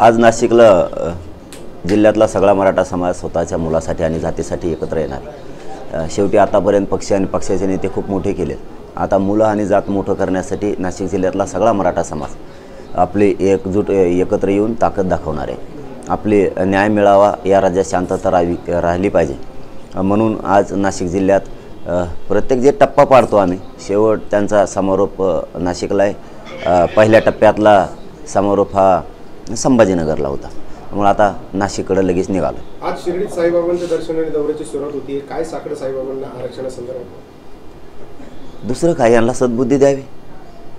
आज नाशिकला जिल्ह्यातला सगळा मराठा समाज स्वतःच्या मुलासाठी आणि जातीसाठी एकत्र येणार। शेवटी आतापर्यंत पक्ष आणि पक्षाचे नेते खूप मोठे केले। आता मुलं आणि जात मोठं करण्यासाठी नाशिक जिल्ह्यातला सगळा मराठा समाज आपली एकजूट एकत्र येऊन ताकद दाखवणार आहे। आपली न्याय मिळावा, या राज्यात शांतता राहिली पाहिजे म्हणून आज नाशिक जिल्ह्यात प्रत्येक जे टप्पा पाडतो आम्ही, शेवट त्यांचा समारोप नाशिकला आहे। पहिल्या टप्प्यातला समारोप हा संभाजीनगरला होता, त्यामुळे आता नाशिककडे लगेच निघालो। आज शिर्डीत साईबाबांच्या दर्शनाने दौऱ्याची सुरुवात होती, काय साकडं साईबाबांना आरक्षणासंदर्भात? दुसरं काय, यांना सद्बुद्धी द्यावी।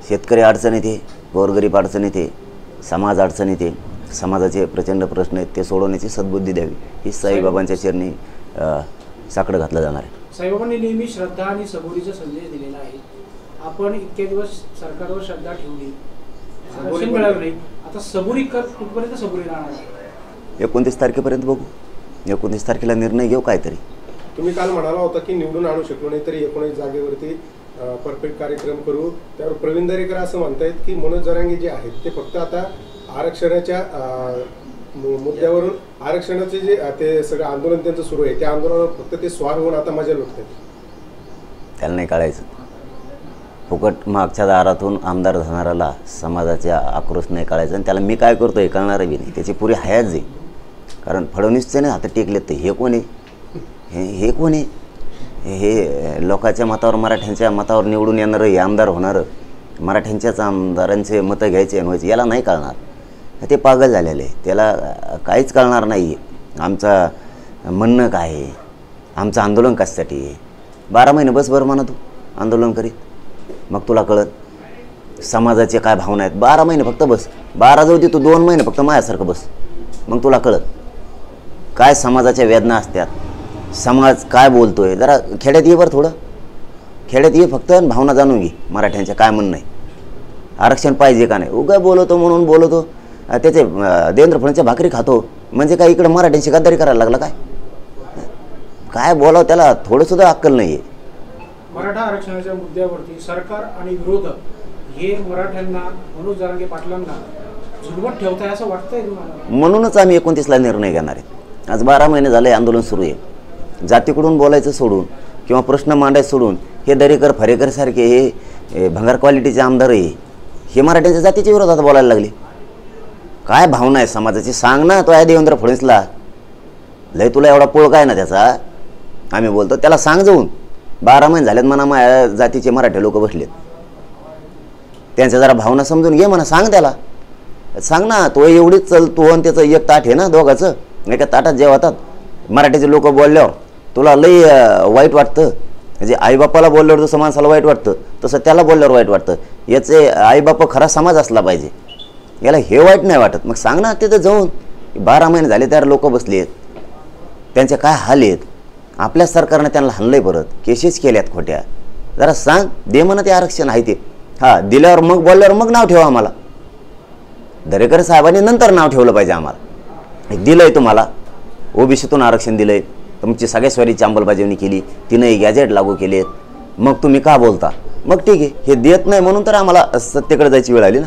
शेतकरी अडचणीत आहे, गोरगरीब अडचणीत आहे, समाज अडचणीत आहे, समाजाचे प्रचंड प्रश्न आहेत, ते सोडवण्याची सद्बुद्धी द्यावी, ही साईबाबांच्या चरणी साकडं घातलं जाणार आहे। साईबाबांनी नेहमी श्रद्धा आणि सबुरीचा संदेश दिलेला आहे। आपण इतके दिवस सरकारवर श्रद्धा ठेवली, आरक्षण मिळालं नाही, आता सबुरी कुठपर्यंत सबुरी राहणार? 29 तारखेपर्यंत बघू, 29 तारखेला निर्णय घेऊ काहीतरी। तुम्ही काल म्हणाला होता की निवडून आणू शकलो नाही तरी 19 जागेवरती परफेक्ट कार्यक्रम करू, त्यावर प्रवीण दरेकर असं म्हणतायत की मनोज जरांगे जे आहेत ते फक्त आता आरक्षणाच्या मुद्द्यावरून आरक्षणाचे जे ते सगळं आंदोलन त्यांचं सुरू आहे, त्या आंदोलनावर फक्त ते स्वार होऊन आता मजा लुटतात। त्याला नाही कळायचं, फुकट मागच्या दारातून आमदार झाणाऱ्याला समाजाच्या आक्रोश नाही कळायचं, आणि त्याला मी काय करतो हे कळणार बी नाही, त्याची पुरी हयात जाईल। कारण फडणवीसचे नाही हातात टेकलेत, तर हे कोण आहे, हे कोण आहे? हे लोकांच्या मतावर, मराठ्यांच्या मतावर निवडून येणारं, हे आमदार होणारं, मराठ्यांच्याच आमदारांचे मतं घ्यायचे व्हायचे, याला नाही कळणार। ते पागल झालेले आहे, त्याला काहीच कळणार नाही आमचं म्हणणं काय आहे, आमचं आंदोलन कशासाठी आहे। 12 महिने बस बरं म्हणा, तू आंदोलन करीत, मग तुला कळत समाजाचे काय भावना आहेत। 12 महिने फक्त बस, 12 जाऊ दे, तू 2 महिने फक्त माझ्यासारखं बस, मग तुला कळत काय समाजाच्या वेदना असतात, समाज काय बोलतोय। जरा खेड्यात ये बरं, थोडं खेड्यात ये फक्त, भावना जाणून घे मराठ्यांच्या काय म्हणणं आहे, आरक्षण पाहिजे का नाही। उगा बोलतो म्हणून बोलतो, त्याचे देवेंद्र फडणवीसच्या भाकरी खातो म्हणजे काय इकडं मराठ्यांची गद्दारी करायला लागला काय? काय बोलावं, त्याला थोडंसुद्धा अक्कल नाही आहे। मराठा आरक्षणाच्या मुद्द्यावरती सरकार आणि विरोधक हे मराठ्यांना, मनोज जरांगे पाटलांना झुलवत ठेवताय असं वाटतंय तुम्हाला? म्हणूनच आम्ही 29ला निर्णय घेणार आहे। आज 12 महिने झाले आंदोलन सुरू आहे। जातीकडून बोलायचं सोडून किंवा प्रश्न मांडायचं सोडून हे दरेकर फरेकर सारखे हे भंगार क्वालिटीचे आमदार आहे, हे मराठ्यांच्या जातीच्या विरोधात बोलायला लागले। काय भावना आहे समाजाची सांग ना, तो आहे देवेंद्र फडणवीसला, लय तुला एवढा पोळ काय ना त्याचा, आम्ही बोलतो त्याला सांग जाऊन। 12 महिने झालेत म्हणा, माझ्या जातीचे मराठी लोक बसलेत, त्यांच्या जरा भावना समजून घे म्हणा, सांग त्याला, सांग ना। तो एवढीच चलतो आणि त्याचं एक ताट आहे ना, दोघाचं एका ताटात जेवतात। मराठीचे लोक बोलल्यावर तुला लई वाईट वाटतं, म्हणजे आईबापाला बोलल्यावर जसं माणसाला वाईट वाटतं तसं त्याला बोलल्यावर वाईट वाटतं। याचे आईबाप खरा समाज असला पाहिजे, याला हे वाईट नाही वाटत, मग सांग ना तिथं जाऊन। 12 महिने झाले त्यावर लोक बसले आहेत, त्यांचे काय हाल आहेत, आपल्या सरकारने त्यांना हाणलंय, परत केसेस केल्यात खोट्या, जरा सांग दे म्हणा ते आरक्षण आहे ते। हां, दिल्यावर मग बोलल्यावर मग नाव ठेवा आम्हाला, दरेकर साहेबांनी नंतर नाव ठेवलं पाहिजे आम्हाला। दिलंय तुम्हाला, ओबीसीतून आरक्षण दिलंय, तुमची सगळ्यास्वारीची अंमलबजावणी केली, 3 गॅजेट लागू केलेत, मग तुम्ही का बोलता? मग ठीक आहे, हे देत नाही म्हणून तर आम्हाला सत्तेकडे जायची वेळ आली ना।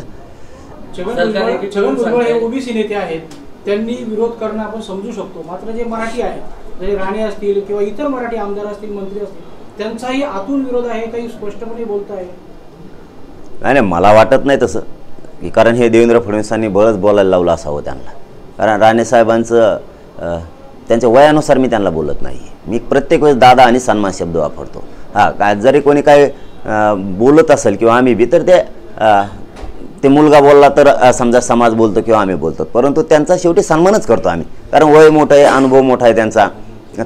छगन भुजबळ हे ओबीसी नेते आहेत, त्यांनी विरोध करणं आपण समजू शकतो, मात्र जे मराठी आहेत, म्हणजे राणे असतील किंवा इतर मराठी आमदार असतील, मंत्री असतील, त्यांचाही आतून विरोध आहे, काही स्पष्टपणे बोलत आहे? नाही, मला वाटत नाही तसं, कारण हे देवेंद्र फडणवीसांनी बळच बोलायला लावलं असावं त्यांना। कारण राणे साहेबांचं त्यांच्या वयानुसार मी त्यांना बोलत नाही, मी प्रत्येक वेळेस दादा आणि सन्मान शब्द वापरतो। हां, काय जरी कोणी काय बोलत असेल किंवा आम्ही बी, तर ते मुलगा बोलला तर समजा समाज बोलतो किंवा आम्ही बोलतो, परंतु त्यांचा शेवटी सन्मानच करतो आम्ही, कारण वय मोठं आहे, अनुभव मोठा आहे त्यांचा,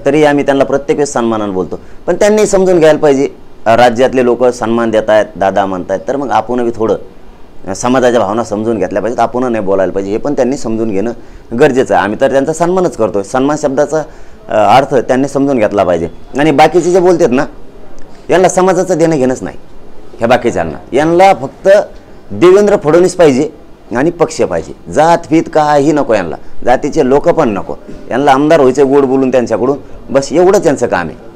तरी आम्ही त्यांना प्रत्येक वेळेस सन्मानानं बोलतो। पण त्यांनी समजून घ्यायला पाहिजे, राज्यातले लोक सन्मान देत आहेत, दादा म्हणतायत, तर मग आपण बी थोडं समाजाच्या भावना समजून घेतल्या पाहिजेत, आपण नाही बोलायला पाहिजे, हे पण त्यांनी समजून घेणं गरजेचं आहे। आम्ही तर त्यांचा सन्मानच करतो, सन्मान शब्दाचा अर्थ त्यांनी समजून घेतला पाहिजे। आणि बाकीचे जे बोलतात ना, यांना समाजाचं देणं घेणंच नाही, ह्या बाकीच्यांना, यांना फक्त देवेंद्र फडणवीस पाहिजे आणि पक्ष पाहिजे, जात फीत काही नको यांना, जातीचे लोक पण नको, यांना आमदार व्हायचे गोड बोलून त्यांच्याकडून, बस एवढंच यांचं काम आहे।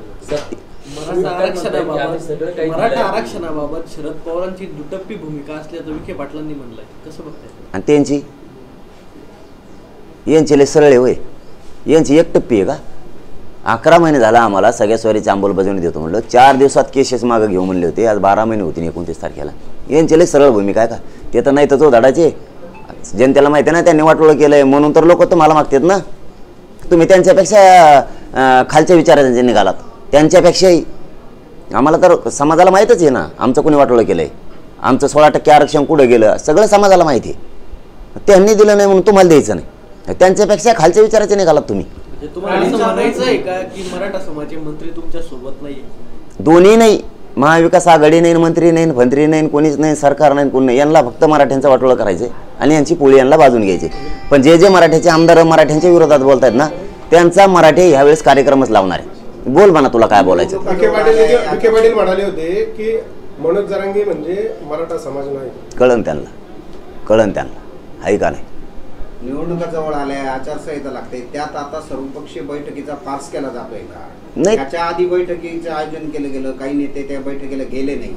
मराठा आरक्षणाबाबत शरद पवारांची दुटप्पी भूमिका असल्याचं विखे पाटलांनी म्हणलंय, कसं बघताय? आणि त्यांची यांचे लय सरळे होय, यांची एक टप्पी आहे का? 11 महिने झाला आम्हाला सगळ्या स्वारीची अंमलबजावणी देतो म्हणलं, 4 दिवसात केसेस मागं घेऊ म्हणले होते, आज 12 महिने होती 29 तारखेला. यांचे लय सरळ भूमिका आहे का? ते तर नाही तर तो धडाचे जनतेला माहिती आहे ना, त्यांनी वाटोळं केलंय म्हणून तर लोक तुम्हाला मागतात ना. तुम्ही त्यांच्यापेक्षा खालच्या विचारांचे निघालात, त्यांच्यापेक्षाही. आम्हाला तर समाजाला माहीतच आहे ना आमचं कोणी वाटोळं केलं आहे, आमचं 16% आरक्षण कुठं गेलं सगळं समाजाला माहिती आहे. त्यांनी दिलं नाही म्हणून तुम्हाला द्यायचं नाही, त्यांच्यापेक्षा खालच्या विचाराचे निघालात तुम्ही. म्हणजे तुम्हाला असं म्हणायचं आहे का की मराठा समाजाचे मंत्री तुमच्या सोबत नाही? दोन्ही नाही, महाविकास आघाडी नाही, मंत्री नाही, मंत्री नाही, कोणीच नाही, सरकार नाही, कोणी नाही. यांना फक्त मराठ्यांचं वाटोळं करायचं आणि यांची पोळी यांना बाजून घ्यायची. पण जे जे मराठ्याचे आमदार मराठ्यांच्या विरोधात बोलतात ना, त्यांचा मराठी ह्यावेळेस कार्यक्रमच लावणार आहे. बोल म्हणा तुला काय बोलायचं. विखे पाटील म्हणाले होते की मनोज जरांगे म्हणजे मराठा समाज नाही. कळण त्यांना आहे का नाही. निवडणुका जवळ आल्या, आचारसंहिता लागते, त्यात आता सर्वपक्षीय बैठकीचा फार्स केला जातोय का? नाही, त्याच्या आधी बैठकीचं आयोजन केलं गेलं, काही नेते त्या बैठकीला गेले नाही.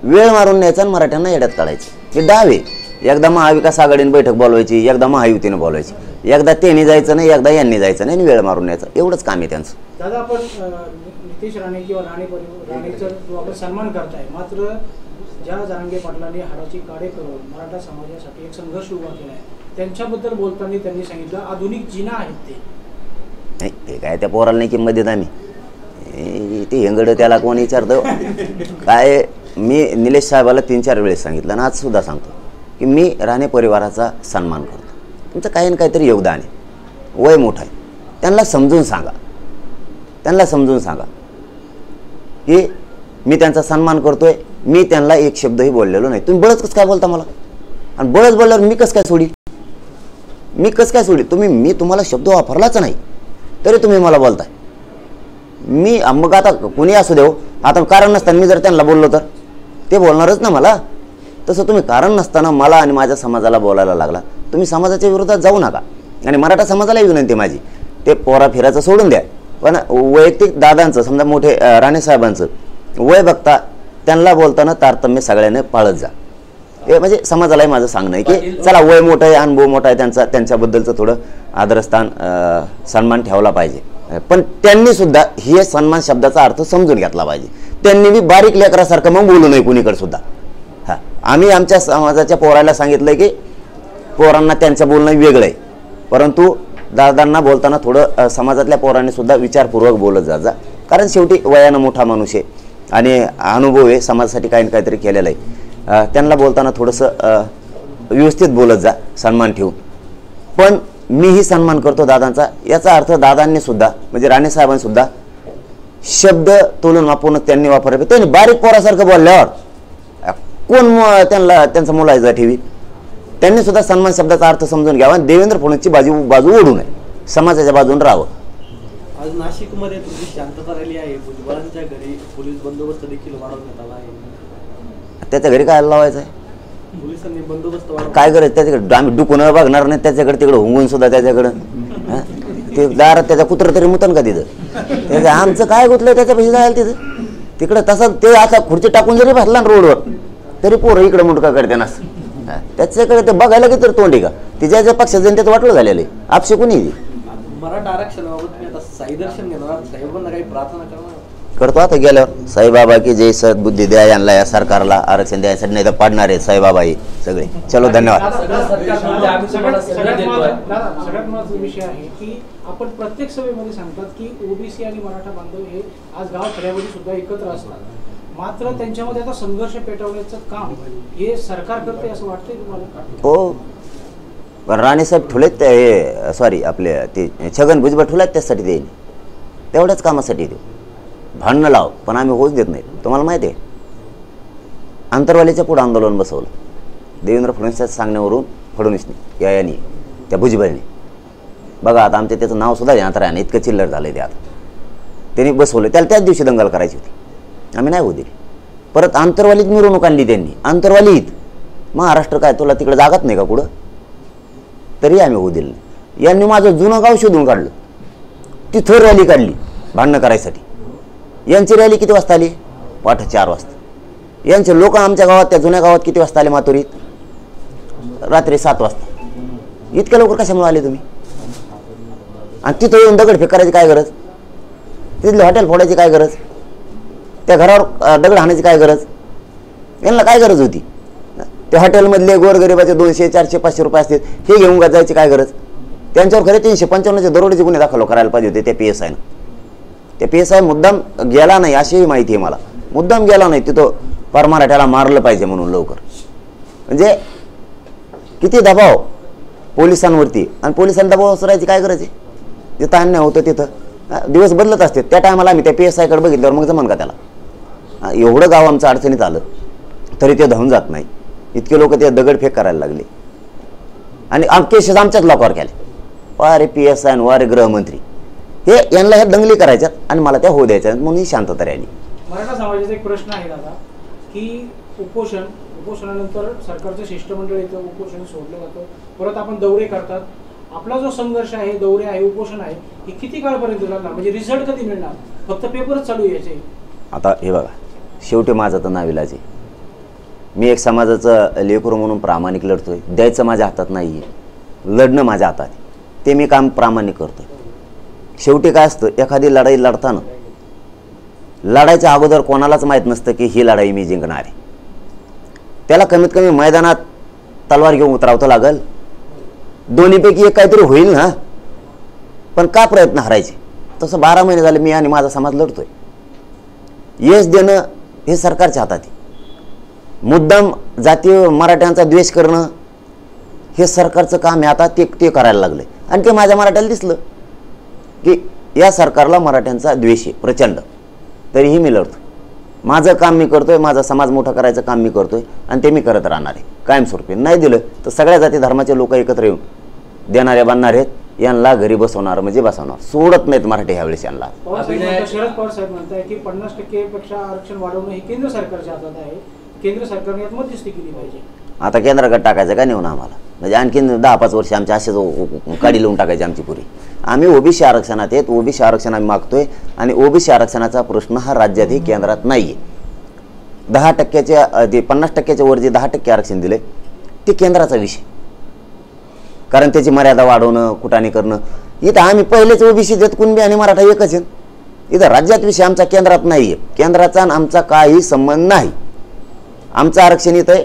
वेळ मारून न्यायचा आणि मराठ्यांना येड्यात काढायचं. हे डावे. एकदा महाविकास आघाडीने बैठक बोलवायची, एकदा महायुतीने बोलवायची, एकदा त्यांनी जायचं नाही, एकदा यांनी जायचं नाही आणि वेळ मारून न्यायचं. एवढंच काम आहे त्यांचं. दादा, आपण नितेश राणे किंवा राणेचा जो आपण सन्मान करताय, मात्र ज्या जरांगे पाटलांनी हाडाची काढे करून मराठा समाजासाठी एक संघर्ष उभा केला आहे, त्यांच्याबद्दल बोलताना त्यांनी सांगितलं आधुनिक जिना आहेत ते. नाही, ते काय त्या पोराला नाही किंमत देत आम्ही. ते हेंगड त्याला कोण विचारतं काय. मी निलेश साहेबाला 3-4 वेळेस सांगितलं आणि आज सुद्धा सांगतो की मी राणे परिवाराचा सन्मान करतो. तुमचं काही ना काहीतरी योगदान आहे, वय मोठं आहे, त्यांना समजून सांगा की मी त्यांचा सन्मान करतोय. मी त्यांना एक शब्दही बोललेलो नाही. तुम्ही बळच कसं काय बोलता मला, आणि बळच बोलल्यावर मी कसं काय सोडी. मी तुम्हाला शब्द वापरलाच नाही तरी तुम्ही मला बोलताय. मी मग आता कोणी असू देऊ, आता कारण नसताना मी जर त्यांना बोललो तर ते बोलणारच ना मला. तसं तुम्ही कारण नसताना मला आणि माझ्या समाजाला बोलायला लागला. तुम्ही समाजाच्या विरोधात जाऊ नका. आणि मराठा समाजालाही विनंती माझी, ते पोरा फिरायचं सोडून द्या, पण वैयक्तिक दादांचं समजा मोठे राणेसाहेबांचं वय बघता त्यांना बोलताना तारतम्य सगळ्यांनी पाळत जा. हे म्हणजे समाजालाही माझं सांगणं आहे की चला, वय मोठं आहे, अनुभव मोठा आहे त्यांचा, त्यांच्याबद्दलचं थोडं आदरस्थान सन्मान ठेवला पाहिजे. पण त्यांनी सुद्धा हे सन्मान शब्दाचा अर्थ समजून घेतला पाहिजे. त्यांनी मी बारीक लेकरासारखं मग बोलू नये कुणीकडे सुद्धा. हां, आम्ही आमच्या समाजाच्या पोराला सांगितलं की पोरांना त्यांचं बोलणं वेगळं आहे, परंतु दादांना बोलताना थोडं समाजातल्या पोरांनी सुद्धा विचारपूर्वक बोलत जा. कारण शेवटी वयानं मोठा माणूस आहे आणि अनुभव आहे, समाजासाठी काही ना काहीतरी केलेलं आहे. त्यांना बोलताना थोडंसं व्यवस्थित बोलत जा, सन्मान ठेवून. पण मीही सन्मान करतो दादांचा, याचा अर्थ दादांनी सुद्धा म्हणजे राणेसाहेबांसुद्धा शब्द तोलून मापून त्यांनी वापरले. त्यांनी बारीक पोरासारखं बोलल्यावर कोण त्यांचा मुलायचा ठेवी. त्यांनी सुद्धा सन्मान शब्दाचा अर्थ समजून घ्यावा आणि देवेंद्र फडणवीसची बाजू ओढू नये, समाजाच्या बाजून राहावं. आज नाशिकमध्ये तुझी शांतता राहिली आहे, भुजबळांच्या घरी पोलीस बंदोबस्त देखील वाढवण्यात आला आहे. त्याच्या घरी काय लावायचं आहे, पोलिसांनी बंदोबस्त वाढवला काय करायचं त्याच्याकडे. आम्ही डुकून बघणार नाही त्याच्याकडे, तिकडे हुंगून सुद्धा त्याच्याकडं. ते दारात त्याचा कुत्र तरी मुतन का तिथं, त्याचं आमचं काय गुतलं त्याच्यापाशी जायला तिथं. तिकडं तसं ते आता खुर्ची टाकून जरी बसला ना रोडवर तरी पोरं इकडं मुंडका करते ना. त्याच्याकडे ते बघायला की तर तोंडी का तिच्या ज्या पक्षात जनतेत वाटलं झालेलं आहे. आपशी कोणी मराठा आरक्षणाबाबत तुम्ही आता साईदर्शन घेणार, साहेबांना काही प्रार्थना करणार करतो आता गेल्यावर. साईबाबा की जय, सद्बुद्धी द्या यांना, या सरकारला आरक्षण द्यायसाठी, नाही तर पाडणार आहेत साईबाबा ही सगळे. चलो, धन्यवाद. सगळ्यात महत्त्वाचा विषय आहे की आपण प्रत्येक सभेमध्ये सांगतात की ओबीसी आणि मराठा बांधव हे आज गाव खेड्यामध्ये सुद्धा एकत्र असतात, मात्र त्यांच्यामध्ये आता संघर्ष पेटवण्याचं काम हे सरकार करते असं वाटतंय तुम्हाला? हो, पण राणेसाहेब ठुलेत ते, सॉरी आपले ते छगन भुजबळ ठुलेत त्यासाठी देईन, तेवढ्याच कामासाठी देऊ. भांडणं लाव, पण आम्ही होच देत नाही. तुम्हाला माहिती आहे आंतरवालीच्या पुढं आंदोलन बसवलं देवेंद्र फडणवीसच्या सांगण्यावरून, फडणवीसने यानी त्या भुजबळने. बघा आता आमच्या त्याचं नाव सुद्धा अंतराने इतकं चिल्लर झालं आहे ते. आता त्यांनी बसवलं, त्याला त्याच दिवशी दंगल करायची होती, आम्ही नाही होऊ दिली. परत आंतरवालीत मिरवणूक आणली त्यांनी, आंतरवालीत. महाराष्ट्र काय तुला तिकडे जागात नाही का कुठं, तरी आम्ही होऊ दिलं नाही. यांनी माझं जुनं गाव शोधून काढलं, तिथं रॅली काढली भांडणं करायसाठी. यांची रॅली किती वाजता आली? पहाटे 4 वाजता. यांचे लोक आमच्या गावात, त्या जुन्या गावात किती वाजता आले माथुरीत? रात्री 7 वाजता. इतक्या लवकर कशामुळे आले तुम्ही? आणि तिथं येऊन दगडफेक करायची काय गरज, तिथले हॉटेल फोडायची काय गरज, त्या घरावर दगड हाणायची काय गरज, यांना काय गरज होती. त्या हॉटेलमधले गोरगरिबाचे 200, 400, 500 रुपये असतील, हे घेऊन जायची काय गरज. त्यांच्यावर खरे 355चे दरोडेचे गुन्हे दाखल करायला पाहिजे होते त्या PSIनं. त्या PSI मुद्दाम गेला नाही अशीही माहिती आहे मला, मुद्दाम गेला नाही तिथं फार मराठ्याला मारलं पाहिजे म्हणून लवकर. म्हणजे किती दबाव पोलिसांवरती, आणि पोलिसांना दबाव असरायची काय गरज आहे. जिथं अन्याय होतं तिथं दिवस बदलत असते. त्या टायमाला आम्ही त्या PSIकडे बघितल्यावर मग जमन का त्याला. एवढं गाव आमचं अडचणीत आलं तरी ते धावून जात नाही. इतके लोक ते दगडफेक करायला लागले आणि केसेस आमच्याच लोकांवर केले. वारे PSI आणि वारे गृहमंत्री, हे यांना ह्या दंगली करायच्यात आणि मला त्या होऊ द्यायच्या म्हणून ही शांतता राहिली. मराठा समाजाचा एक प्रश्न आहे दादा की उपोषणानंतर सरकारचं शिष्टमंडळ येतं, उपोषण सोडलं जातं, परत आपण दौरे करतात. आपला जो संघर्ष आहे, दौरे आहे, उपोषण आहे, हे किती काळपर्यंत लागणार, म्हणजे रिझल्ट कधी मिळणार, फक्त पेपरच चालू यायचे. आता हे बघा, शेवटी माझं तर नाविलाज आहे. मी एक समाजाचं लेकरू म्हणून प्रामाणिक लढतोय, द्यायचं माझ्या हातात नाही आहे, लढणं माझ्या हातात आहे, ते मी काम प्रामाणिक करतोय. शेवटी काय असतं, एखादी लढाई लढताना लढायच्या अगोदर कोणालाच माहीत नसतं की ही लढाई मी जिंकणार आहे. त्याला कमीत कमी मैदानात तलवार घेऊन उतरावतं लागल, दोन्हीपैकी एक काहीतरी होईल ना. पण का प्रयत्न हरायचे. तसं 12 महिने झाले मी आणि माझा समाज लढतोय. यश देणं हे सरकारच्या हातात आहे. मुद्दाम जातीय मराठ्यांचा द्वेष करणं हे सरकारचं काम आहे. आता ते करायला लागले आणि ते माझ्या मराठ्याला दिसलं की या सरकारला मराठ्यांचा द्वेष आहे प्रचंड. तरीही मी लढतो, माझं काम मी करतोय, माझा समाज मोठा करायचं काम मी करतोय आणि ते मी करत राहणार आहे कायमस्वरूपी. नाही दिलं तर सगळ्या जाती धर्माचे लोक एकत्र येऊन देणारे बांधणार आहेत, यांना घरी बसवणार म्हणजे बसवणार, सोडत नाहीत मराठी ह्यावेळेस यांना. शरद पवार साहेब म्हणताय की 50% पेक्षा आरक्षण वाढवणं हे केंद्र सरकारच्या हातात आहे, केंद्र सरकारने यात मध्यस्थी केली पाहिजे. आता केंद्राकडे टाकायचं का नेऊन आम्हाला, म्हणजे आणखीन 10-5 वर्ष आमचे असेच काढी लावून टाकायची आमची पुरी. आम्ही OBC आरक्षणात आहेत, OBC आरक्षण आम्ही मागतोय आणि OBC आरक्षणाचा प्रश्न हा राज्यातही केंद्रात नाही आहे. 10% ते 50%च्या वर जे 10% आरक्षण दिले ते केंद्राचा विषय, कारण त्याची मर्यादा वाढवणं, कुटाणी करणं. इथं आम्ही पहिलेच OBC देत, कुणबी आणि मराठा एकच आहे. इथं राज्यात विषय आमचा केंद्रात नाही आहे, केंद्राचा आणि आमचा काही संबंध नाही. आमचं आरक्षण इथं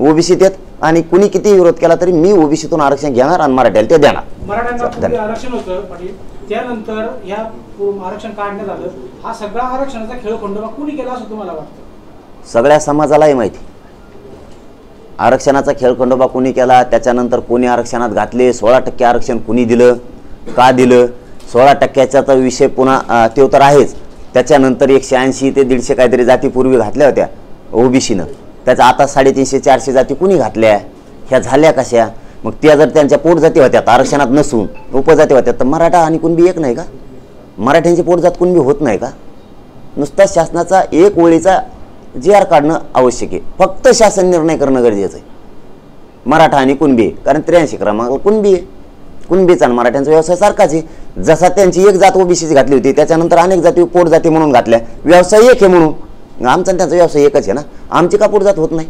OBC देत आणि कुणी किती विरोध केला तरी मी OBCतून आरक्षण घेणार आणि मराठ्याला ते देणार. मराठ्यांना आरक्षण होतं पाटील, त्यानंतर या आरक्षण काढण्यात आलं. हा सगळा आरक्षणाचा खेळखंडोबा कुणी केला असं तुम्हाला वाटतं? सगळ्या समाजालाही माहिती आरक्षणाचा खेळखंडोबा कुणी केला, त्याच्यानंतर कोणी आरक्षणात घातले, 16% आरक्षण कुणी दिलं, का दिलं. 16%चा तर विषय पुन्हा तो तर आहेच. त्याच्यानंतर 180 ते 150 काहीतरी जाती पूर्वी घातल्या होत्या OBCनं, त्याचा आता 350-400 जाती कुणी घातल्या, ह्या झाल्या कशा. मग त्या जर त्यांच्या पोटजाती होत्या आरक्षणात नसून उपजाती होत्या तर मराठा आणि कुणबी एक नाही का, मराठ्यांची पोटजात कुणबी होत नाही का. नुसता शासनाचा एक ओळीचा GR काढणं आवश्यक आहे, फक्त शासन निर्णय करणं गरजेचं आहे. मराठा आणि कुणबी, कारण 83 क्रमांक कुणबी आहे, कुणबीचा आणि मराठ्यांचा व्यवसाय सारखाच आहे. जसा त्यांची एक जात OBCची घातली होती, त्याच्यानंतर अनेक जाती पोटजाती म्हणून घातल्या, व्यवसाय एक आहे म्हणून. आमचा त्यांचा व्यवसाय एकच आहे ना, आमची का पोटजात होत नाही.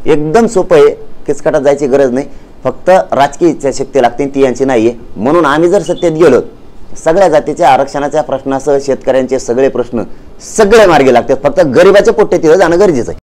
एकदम सोपं आहे, किचकटात जायची गरज नाही, फक्त राजकीय इच्छाशक्ती लागते, ती यांची नाही आहे. म्हणून आम्ही जर सत्तेत गेलो, सगळ्या जातीच्या आरक्षणाच्या प्रश्नासह शेतकऱ्यांचे सगळे प्रश्न सगळे मार्गी लागतात, फक्त गरिबाचे पोट्टे तिथं जाणं गरजेचं आहे.